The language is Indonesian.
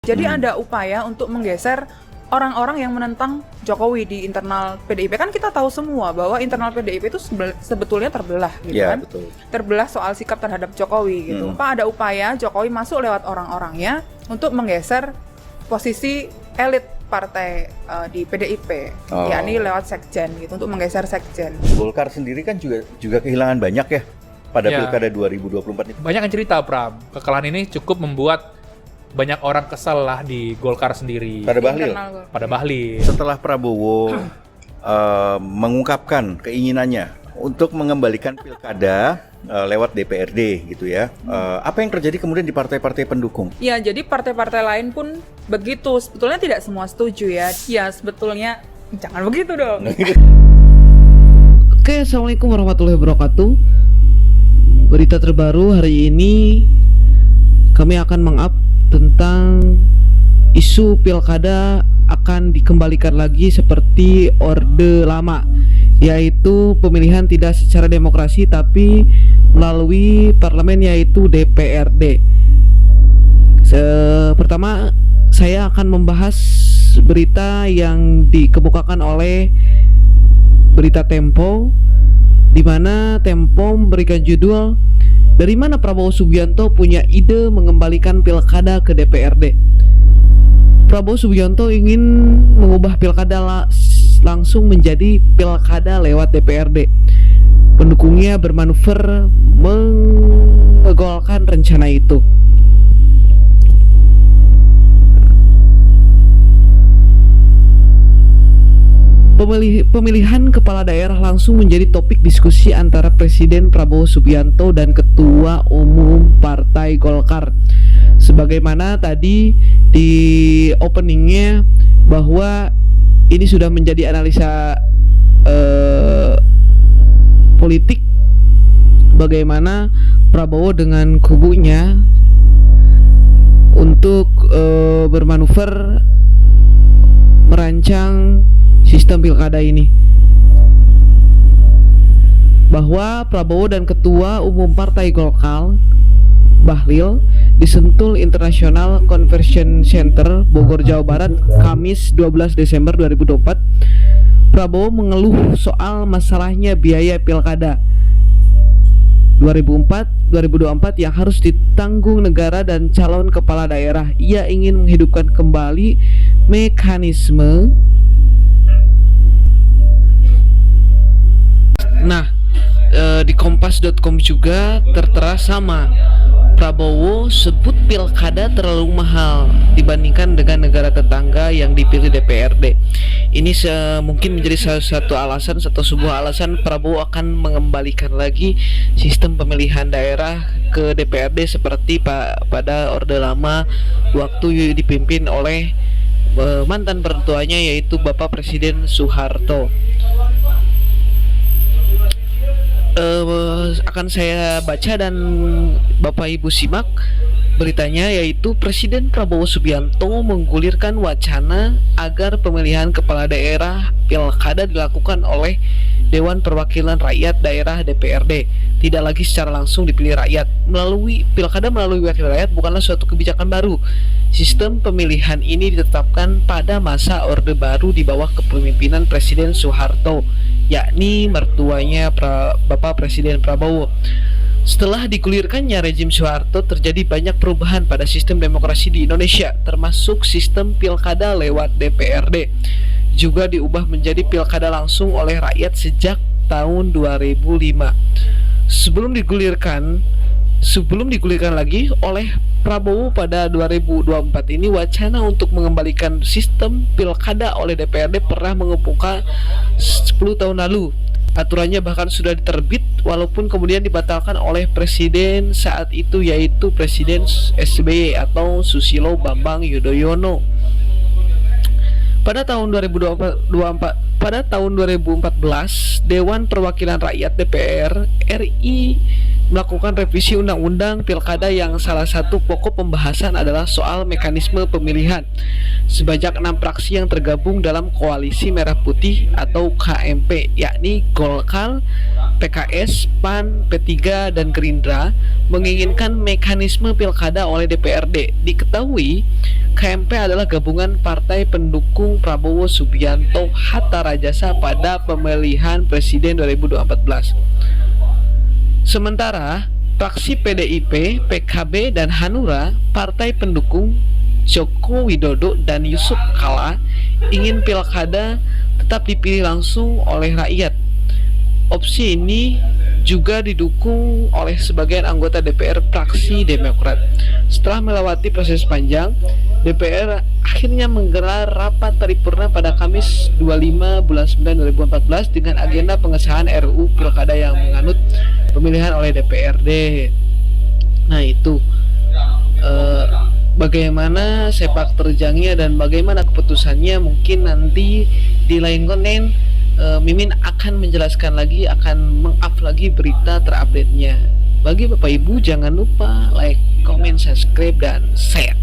Jadi ada upaya untuk menggeser orang-orang yang menentang Jokowi di internal PDIP. Kan kita tahu semua bahwa internal PDIP itu sebetulnya terbelah gitu kan. Betul. Terbelah soal sikap terhadap Jokowi gitu. Ada upaya Jokowi masuk lewat orang-orangnya untuk menggeser posisi elit partai di PDIP, yakni lewat sekjen gitu, untuk menggeser sekjen. Golkar sendiri kan juga kehilangan banyak ya pada pilkada 2024 itu. Banyak yang cerita, Pram. Kekalahan ini cukup membuat banyak orang kesal lah di Golkar sendiri. Pada Bahlil. Setelah Prabowo mengungkapkan keinginannya untuk mengembalikan pilkada lewat DPRD gitu ya. Apa yang terjadi kemudian di partai-partai pendukung? Ya, jadi partai-partai lain pun begitu. Sebetulnya tidak semua setuju ya. Ya, sebetulnya jangan begitu dong. Oke, assalamualaikum warahmatullahi wabarakatuh. Berita terbaru hari ini kami akan meng-up tentang isu pilkada akan dikembalikan lagi seperti orde lama, yaitu pemilihan tidak secara demokrasi tapi melalui parlemen, yaitu DPRD. Pertama, saya akan membahas berita yang dikemukakan oleh berita Tempo, di mana Tempo memberikan judul "Dari mana Prabowo Subianto punya ide mengembalikan pilkada ke DPRD?" Prabowo Subianto ingin mengubah pilkada langsung menjadi pilkada lewat DPRD. Pendukungnya bermanuver mengegolkan rencana itu. Pemilihan kepala daerah langsung menjadi topik diskusi antara Presiden Prabowo Subianto dan Ketua Umum Partai Golkar. Sebagaimana tadi di openingnya, bahwa ini sudah menjadi analisa politik, bagaimana Prabowo dengan kubunya untuk bermanuver merancang sistem pilkada ini. Bahwa Prabowo dan Ketua Umum Partai Golkar Bahlil di Sentul International Convention Center Bogor, Jawa Barat, Kamis 12 Desember 2024. Prabowo mengeluh soal masalahnya biaya pilkada 2024 yang harus ditanggung negara dan calon kepala daerah. Ia ingin menghidupkan kembali mekanisme. Nah, di kompas.com juga tertera sama. Prabowo sebut pilkada terlalu mahal dibandingkan dengan negara tetangga yang dipilih DPRD. Ini mungkin menjadi salah satu alasan atau sebuah alasan Prabowo akan mengembalikan lagi sistem pemilihan daerah ke DPRD seperti pada orde lama waktu dipimpin oleh mantan mertuanya, yaitu Bapak Presiden Soeharto. Akan saya baca dan Bapak Ibu simak beritanya, yaitu Presiden Prabowo Subianto menggulirkan wacana agar pemilihan kepala daerah pilkada dilakukan oleh Dewan Perwakilan Rakyat Daerah DPRD, tidak lagi secara langsung dipilih rakyat. Pilkada melalui wakil rakyat bukanlah suatu kebijakan baru. Sistem pemilihan ini ditetapkan pada masa Orde Baru di bawah kepemimpinan Presiden Soeharto, yakni mertuanya Bapak Presiden Prabowo. Setelah digulirkannya rezim Soeharto, terjadi banyak perubahan pada sistem demokrasi di Indonesia, termasuk sistem pilkada lewat DPRD. Juga diubah menjadi pilkada langsung oleh rakyat sejak tahun 2005. Sebelum digulirkan lagi oleh Prabowo pada 2024 ini, wacana untuk mengembalikan sistem pilkada oleh DPRD pernah mengemuka 10 tahun lalu. Aturannya bahkan sudah diterbit, walaupun kemudian dibatalkan oleh presiden saat itu, yaitu Presiden SBY atau Susilo Bambang Yudhoyono. Pada tahun 2014, Dewan Perwakilan Rakyat DPR RI melakukan revisi undang-undang pilkada yang salah satu pokok pembahasan adalah soal mekanisme pemilihan. Sebanyak 6 fraksi yang tergabung dalam Koalisi Merah Putih atau KMP, yakni Golkar, PKS, PAN, P3, dan Gerindra menginginkan mekanisme pilkada oleh DPRD. Diketahui, KMP adalah gabungan partai pendukung Prabowo Subianto Hatta Rajasa pada pemilihan presiden 2014. Sementara, fraksi PDIP, PKB, dan Hanura, partai pendukung Joko Widodo dan Yusuf Kala, ingin pilkada tetap dipilih langsung oleh rakyat. Opsi ini juga didukung oleh sebagian anggota DPR fraksi Demokrat. Setelah melewati proses panjang, DPR akhirnya menggelar rapat paripurna pada Kamis 25 bulan 9 2014 dengan agenda pengesahan RUU Pilkada yang menganut pemilihan oleh DPRD. Nah itu bagaimana sepak terjangnya dan bagaimana keputusannya mungkin nanti di lain konten Mimin akan menjelaskan lagi, akan meng-up lagi berita terupdate-nya. Bagi Bapak Ibu jangan lupa like, comment, subscribe, dan share.